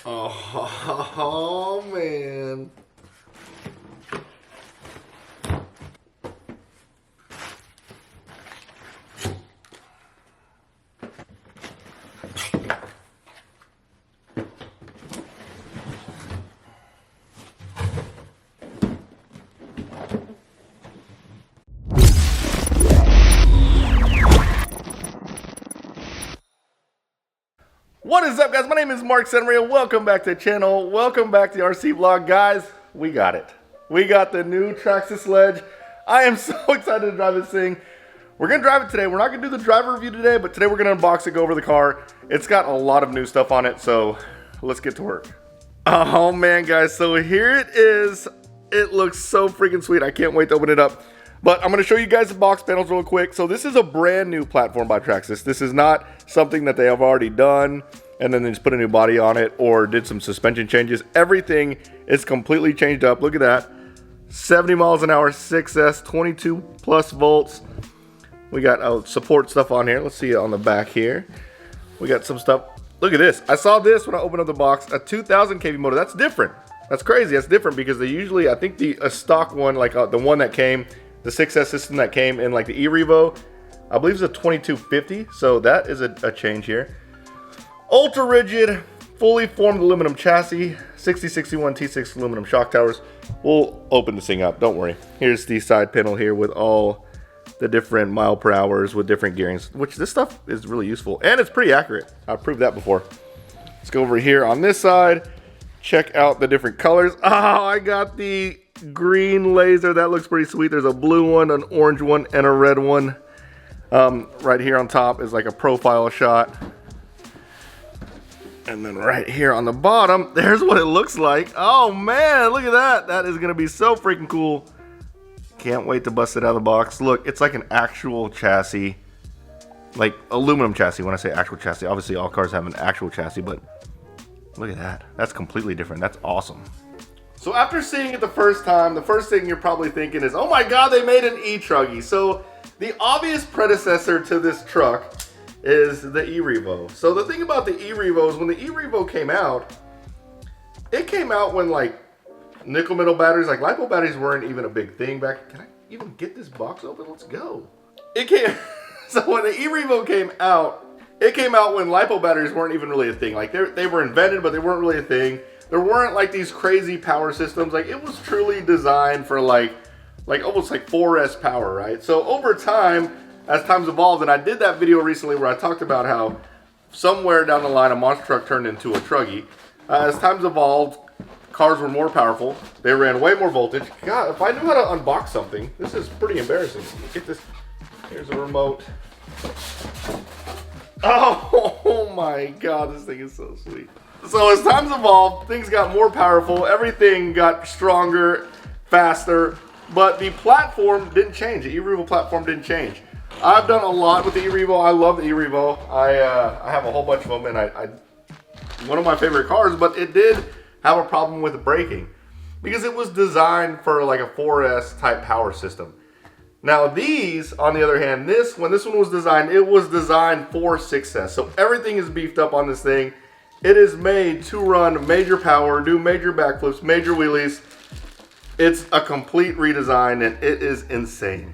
Oh, man. What is up, guys? My name is Mark Senmaria. Welcome back to the channel. Welcome back to the RC vlog. Guys, we got it. We got the new TRAXXAS Sledge. I am so excited to drive this thing. We're going to drive it today. We're not going to do the driver review today, but today we're going to unbox it, go over the car. It's got a lot of new stuff on it, so let's get to work. Oh, man, guys. So here it is. It looks so freaking sweet. I can't wait to open it up. But I'm going to show you guys the box panels real quick. So this is a brand new platform by TRAXXAS. This is not something that they have already done and then they just put a new body on it or did some suspension changes. Everything is completely changed up. Look at that. 70 miles an hour, 6S, 22 plus volts. We got support stuff on here. Let's see it on the back here. We got some stuff. Look at this. I saw this when I opened up the box. A 2000 kV motor. That's different. That's crazy. That's different because they usually, I think a stock one, like the one that came, the 6S system that came in like the eRevo, I believe it's a 2250. So that is a change here. Ultra rigid, fully formed aluminum chassis, 6061 T6 aluminum shock towers. We'll open this thing up, don't worry. Here's the side panel here with all the different mile per hours with different gearings, which this stuff is really useful and it's pretty accurate. I've proved that before. Let's go over here on this side. Check out the different colors. Oh, I got the green laser. That looks pretty sweet. There's a blue one, an orange one, and a red one. Right here on top is like a profile shot. And then right here on the bottom, there's what it looks like. Oh man, look at that. That is gonna be so freaking cool. Can't wait to bust it out of the box. Look, it's like an actual chassis, like aluminum chassis. When I say actual chassis, obviously all cars have an actual chassis, but look at that. That's completely different. That's awesome. So after seeing it the first time, the first thing you're probably thinking is, oh my God, they made an e-truggy. So the obvious predecessor to this truck is the eRevo. So the thing about the eRevo is when the eRevo came out, it came out when like nickel metal batteries, like Lipo batteries weren't even a big thing back. Can I even get this box open? Let's go. It came, so when the eRevo came out, it came out when Lipo batteries weren't even really a thing. Like they were invented, but they weren't really a thing. There weren't like these crazy power systems. Like it was truly designed for like almost like 4S power, right? So over time, as time's evolved, and I did that video recently where I talked about how somewhere down the line a monster truck turned into a truggy. As time's evolved, cars were more powerful. They ran way more voltage. God, if I knew how to unbox something, this is pretty embarrassing. Get this. Here's a remote. Oh my God, this thing is so sweet. So as time's evolved, things got more powerful. Everything got stronger, faster, but the platform didn't change. The eRevo platform didn't change. I've done a lot with the eRevo. I love the eRevo. I have a whole bunch of them, and one of my favorite cars, but it did have a problem with braking because it was designed for like a 4S type power system. Now these, on the other hand, when this one was designed, it was designed for 6S. So everything is beefed up on this thing. It is made to run major power, do major backflips, major wheelies. It's a complete redesign, and it is insane.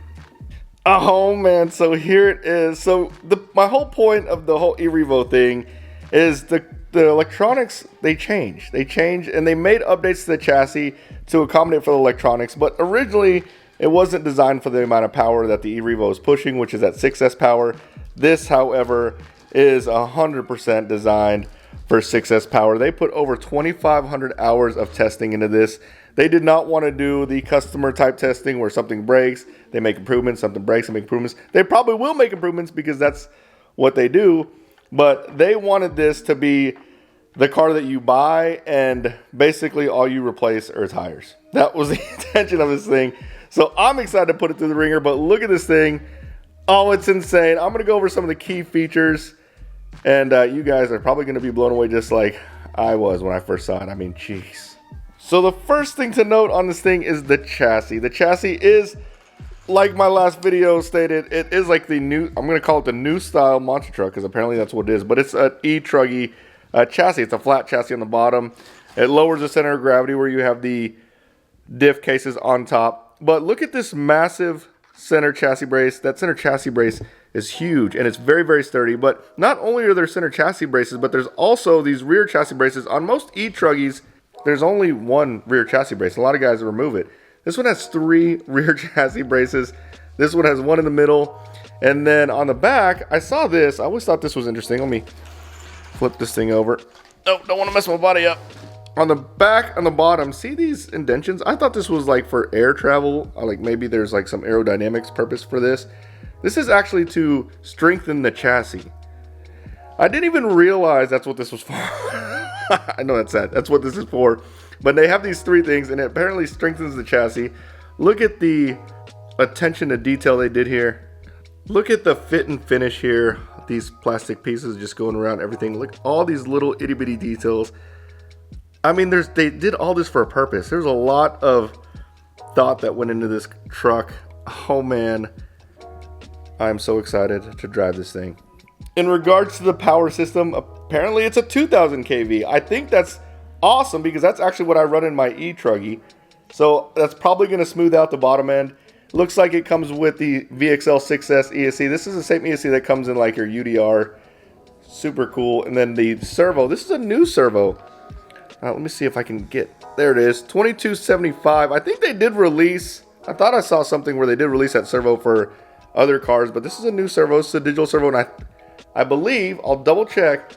Oh man, so here it is. So my whole point of the whole eRevo thing is the electronics, they change and they made updates to the chassis to accommodate for the electronics, but originally it wasn't designed for the amount of power that the eRevo is pushing, which is at 6S power. This, however, is 100% designed for 6S power. They put over 2,500 hours of testing into this. They did not want to do the customer type testing where something breaks, they make improvements, something breaks, they make improvements. They probably will make improvements because that's what they do, but they wanted this to be the car that you buy and basically all you replace are tires. That was the intention of this thing. So I'm excited to put it through the ringer, but look at this thing. Oh, it's insane. I'm going to go over some of the key features, and you guys are probably going to be blown away just like I was when I first saw it. I mean, jeez. So the first thing to note on this thing is the chassis. The chassis is, like my last video stated, it is like the new, I'm going to call it the new style monster truck because apparently that's what it is. But it's an e-truggy chassis. It's a flat chassis on the bottom. It lowers the center of gravity where you have the diff cases on top. But look at this massive center chassis brace. That center chassis brace is huge and it's very, very sturdy. But not only are there center chassis braces, but there's also these rear chassis braces. On most e-truggies, there's only one rear chassis brace. A lot of guys remove it. This one has 3 rear chassis braces. This one has 1 in the middle. And then on the back, I saw this. I always thought this was interesting. Let me flip this thing over. Oh, don't want to mess my body up. On the back, on the bottom, see these indentions? I thought this was like for air travel. Like maybe there's like some aerodynamics purpose for this. This is actually to strengthen the chassis. I didn't even realize that's what this was for. I know that's sad. That's what this is for. But they have these 3 things and it apparently strengthens the chassis. Look at the attention to detail they did here. Look at the fit and finish here. These plastic pieces just going around everything. Look at all these little itty bitty details. I mean, they did all this for a purpose. There's a lot of thought that went into this truck. Oh man, I'm so excited to drive this thing. In regards to the power system, apparently it's a 2000 kV. I think that's awesome because that's actually what I run in my e-truggy. So that's probably going to smooth out the bottom end. Looks like it comes with the VXL 6S ESC. This is the same ESC that comes in like your UDR. Super cool. And then the servo. This is a new servo. Let me see if I can get, there it is, 2275. I think they did release, I thought I saw something where they did release that servo for other cars, but this is a new servo. It's a digital servo, and I believe, I'll double check,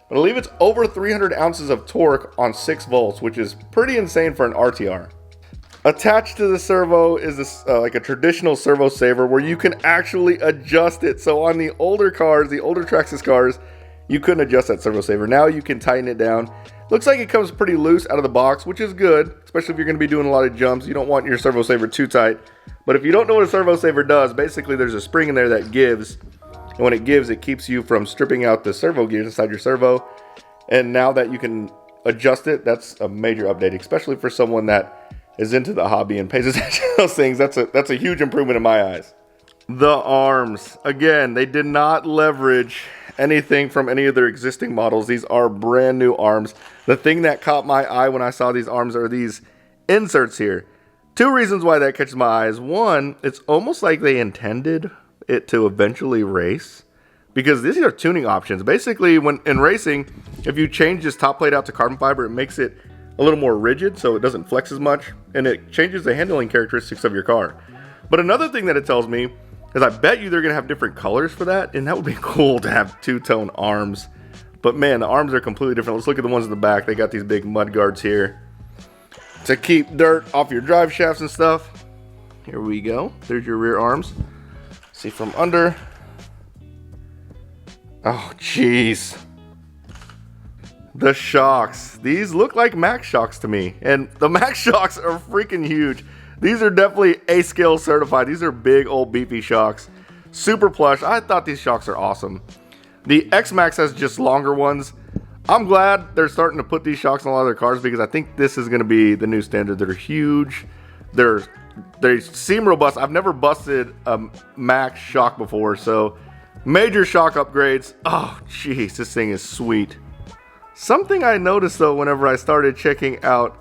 but I believe it's over 300 ounces of torque on 6 volts, which is pretty insane for an RTR. Attached to the servo is this like a traditional servo saver where you can actually adjust it. So on the older cars, the older TRAXXAS cars, you couldn't adjust that servo saver. Now you can tighten it down. Looks like it comes pretty loose out of the box, which is good, especially if you're going to be doing a lot of jumps. You don't want your servo saver too tight. But if you don't know what a servo saver does, basically there's a spring in there that gives. And when it gives, it keeps you from stripping out the servo gears inside your servo. And now that you can adjust it, that's a major update, especially for someone that is into the hobby and pays attention to those things. That's a huge improvement in my eyes. The arms. Again, they did not leverage anything from any of their existing models. These are brand new arms. The thing that caught my eye when I saw these arms are these inserts here. 2 reasons why that catches my eyes. One, it's almost like they intended it to eventually race, because these are tuning options. Basically, when in racing, if you change this top plate out to carbon fiber, it makes it a little more rigid so it doesn't flex as much, and it changes the handling characteristics of your car. But another thing that it tells me is I bet you they're going to have different colors for that, and that would be cool to have 2-tone arms. But man, the arms are completely different. Let's look at the ones in the back. They got these big mud guards here to keep dirt off your drive shafts and stuff. Here we go. There's your rear arms. See from under. Oh, jeez. The shocks. These look like Max shocks to me, and the Max shocks are freaking huge. These are definitely A-scale certified. These are big old beefy shocks. Super plush. I thought these shocks are awesome. The X-Max has just longer ones. I'm glad they're starting to put these shocks on a lot of their cars because I think this is going to be the new standard. They're huge. They seem robust. I've never busted a Max shock before, so major shock upgrades. Oh, jeez, this thing is sweet. Something I noticed though whenever I started checking out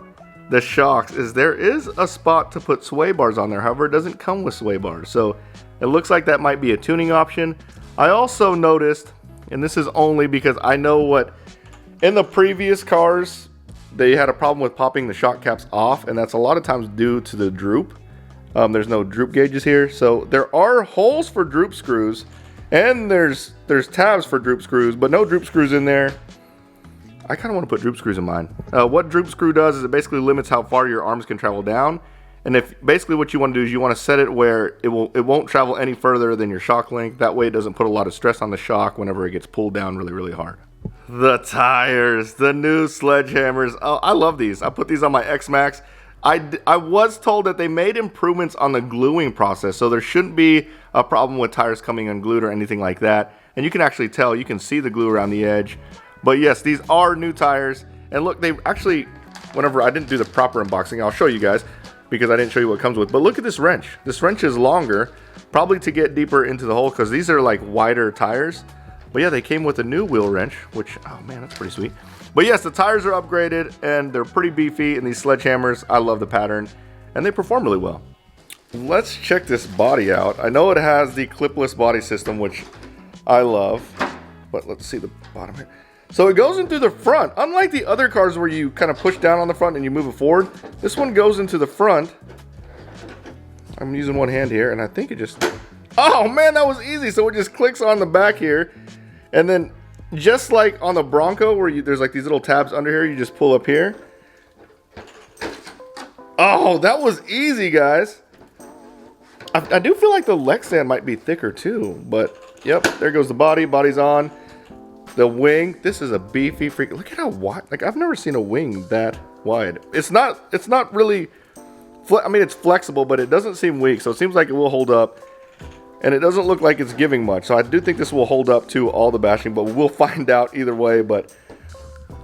the shocks is there is a spot to put sway bars on there. However, it doesn't come with sway bars, so it looks like that might be a tuning option. I also noticed, and this is only because I know what in the previous cars they had a problem with popping the shock caps off, and that's a lot of times due to the droop. There's no droop gauges here, so there are holes for droop screws, and there's tabs for droop screws, but no droop screws in there. I kind of want to put droop screws in mine. What droop screw does is it basically limits how far your arms can travel down. And if basically what you want to do is you want to set it where it won't travel any further than your shock length. That way it doesn't put a lot of stress on the shock whenever it gets pulled down really, really hard. The tires, the new sledgehammers. Oh, I love these. I put these on my X-Max. I was told that they made improvements on the gluing process, so there shouldn't be a problem with tires coming unglued or anything like that. And you can actually tell, you can see the glue around the edge. But yes, these are new tires. And look, they actually, whenever I didn't do the proper unboxing, I'll show you guys because I didn't show you what comes with. But look at this wrench. This wrench is longer, probably to get deeper into the hole because these are like wider tires. But yeah, they came with a new wheel wrench, which, oh man, that's pretty sweet. But yes, the tires are upgraded and they're pretty beefy, and these sledgehammers, I love the pattern and they perform really well. Let's check this body out. I know it has the clipless body system, which I love, but let's see the bottom here. So it goes in through the front. Unlike the other cars where you kind of push down on the front and you move it forward, this one goes into the front. I'm using one hand here, and I think it just... Oh man, that was easy. So it just clicks on the back here, and then just like on the Bronco where there's like these little tabs under here, you just pull up here. Oh, that was easy, guys. I do feel like the leg stand might be thicker too, but yep, there goes the body. Body's on. The wing, this is a beefy freak. Look at how wide, like I've never seen a wing that wide. It's not really, I mean, it's flexible, but it doesn't seem weak. So it seems like it will hold up, and it doesn't look like it's giving much. So I do think this will hold up to all the bashing, but we'll find out either way. But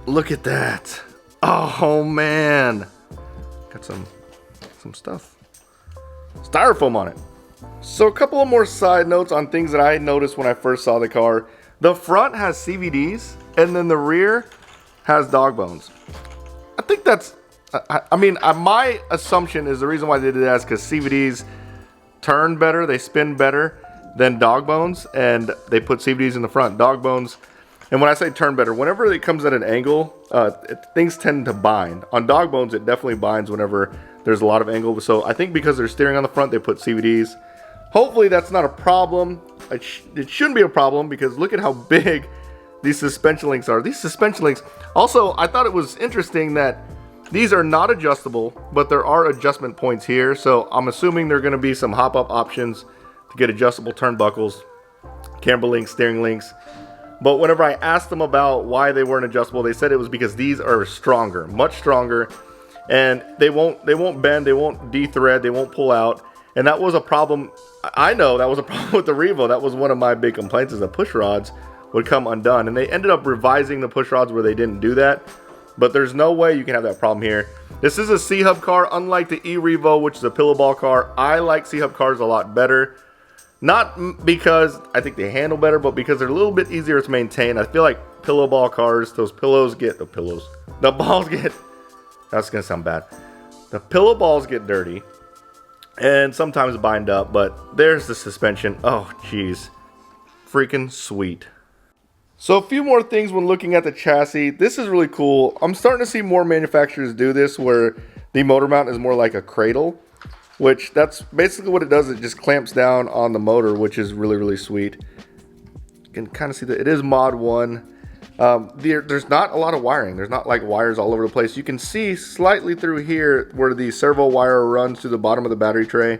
look at that. Oh man. Got some stuff. Styrofoam on it. So a couple of more side notes on things that I noticed when I first saw the car. The front has CVDs, and then the rear has dog bones. I think that's, I mean, my assumption is the reason why they did that is because CVDs turn better, they spin better than dog bones, and they put CVDs in the front. Dog bones, and when I say turn better, whenever it comes at an angle, things tend to bind. On dog bones, it definitely binds whenever there's a lot of angle. So I think because they're steering on the front, they put CVDs. Hopefully that's not a problem. It shouldn't be a problem because look at how big these suspension links are. These suspension links, also, I thought it was interesting that these are not adjustable, but there are adjustment points here. So I'm assuming there are going to be some hop-up options to get adjustable turnbuckles, camber links, steering links. But whenever I asked them about why they weren't adjustable, they said it was because these are stronger, much stronger, and they won't bend, they won't de-thread, they won't pull out. And that was a problem. I know that was a problem with the Revo. That was one of my big complaints, is the push rods would come undone. And they ended up revising the push rods where they didn't do that. But there's no way you can have that problem here. This is a C-Hub car, unlike the E-Revo, which is a pillow ball car. I like C-Hub cars a lot better. Not because I think they handle better, but because they're a little bit easier to maintain. I feel like pillow ball cars, those pillows get, the balls get, that's going to sound bad. The pillow balls get dirty and sometimes bind up, but there's the suspension. Oh, geez. Freaking sweet. So a few more things when looking at the chassis. This is really cool. I'm starting to see more manufacturers do this where the motor mount is more like a cradle, which that's basically what it does. It just clamps down on the motor, which is really, really sweet. You can kind of see that it is Mod 1. There's not a lot of wiring. There's not like wires all over the place. You can see slightly through here where the servo wire runs to the bottom of the battery tray.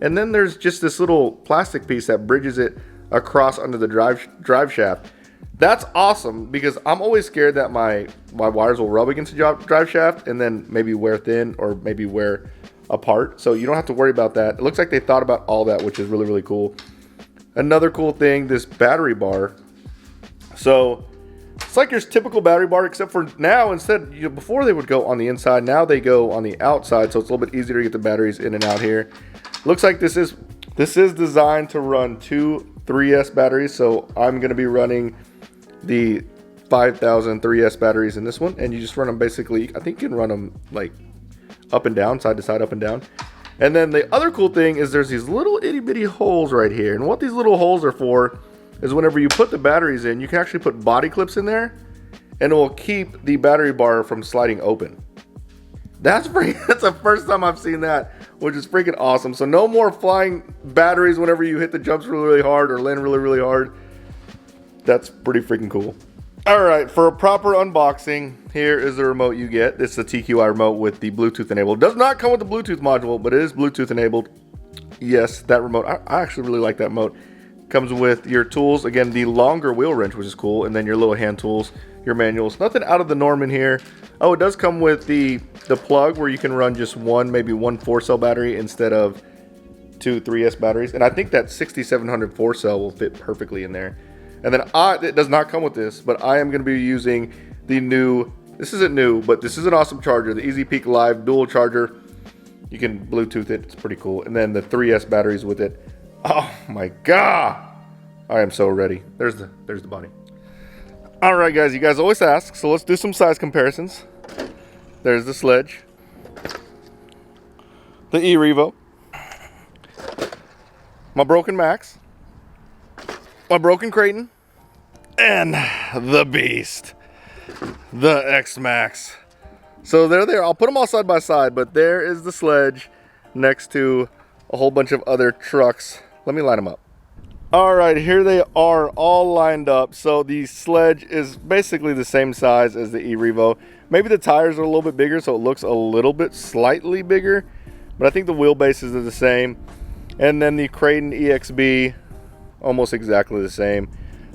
And then there's just this little plastic piece that bridges it across under the drive shaft. That's awesome because I'm always scared that my wires will rub against the drive shaft and then maybe wear thin or maybe wear apart. So you don't have to worry about that. It looks like they thought about all that, which is really, really cool. Another cool thing, this battery bar. So it's like your typical battery bar, except for now, instead, before they would go on the inside, now they go on the outside, so it's a little bit easier to get the batteries in and out here. Looks like this is designed to run two 3S batteries, so I'm going to be running the 5000 3S batteries in this one, and you just run them basically, I think you can run them like up and down, side to side, up and down. And then the other cool thing is there's these little itty bitty holes right here, and what these little holes are for is whenever you put the batteries in, you can actually put body clips in there, and it will keep the battery bar from sliding open. That's the first time I've seen that, which is freaking awesome. So no more flying batteries whenever you hit the jumps really, really hard or land really, really hard. That's pretty freaking cool. All right, for a proper unboxing, here is the remote you get. This is a TQI remote with the Bluetooth enabled. Does not come with the Bluetooth module, but it is Bluetooth enabled. Yes, that remote, I actually really like that remote. Comes with your tools, again, the longer wheel wrench, which is cool, and then your little hand tools, your manuals. Nothing out of the norm in here. Oh, it does come with the plug where you can run just one, maybe one 4-cell battery instead of two 3S batteries. And I think that 6700 4-cell will fit perfectly in there. And then it does not come with this, but I am going to be using the new, this isn't new, but this is an awesome charger, the EasyPeak Live dual charger. You can Bluetooth it, it's pretty cool. And then the 3S batteries with it. Oh my God, I am so ready. There's the body. All right, guys. You guys always ask, so let's do some size comparisons. There's the Sledge, the E-Revo, my broken Max, my broken Creighton, and the Beast, the X-Max. So they're there. I'll put them all side by side, but there is the Sledge next to a whole bunch of other trucks. Let me line them up. All right, here they are all lined up. So the Sledge is basically the same size as the E-Revo. Maybe the tires are a little bit bigger, so it looks a little bit slightly bigger, but I think the wheelbases are the same. And then the Creighton EXB, almost exactly the same.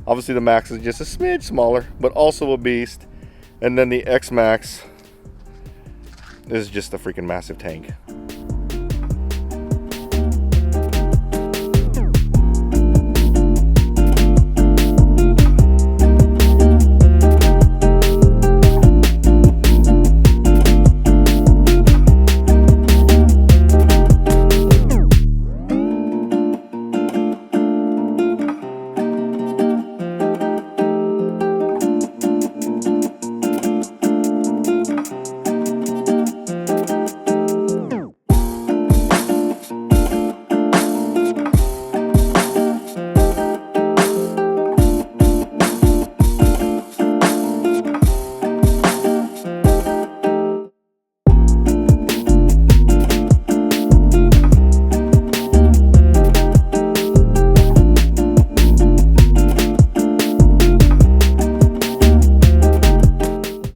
Obviously the Max is just a smidge smaller, but also a beast. And then the X-Max is just a freaking massive tank.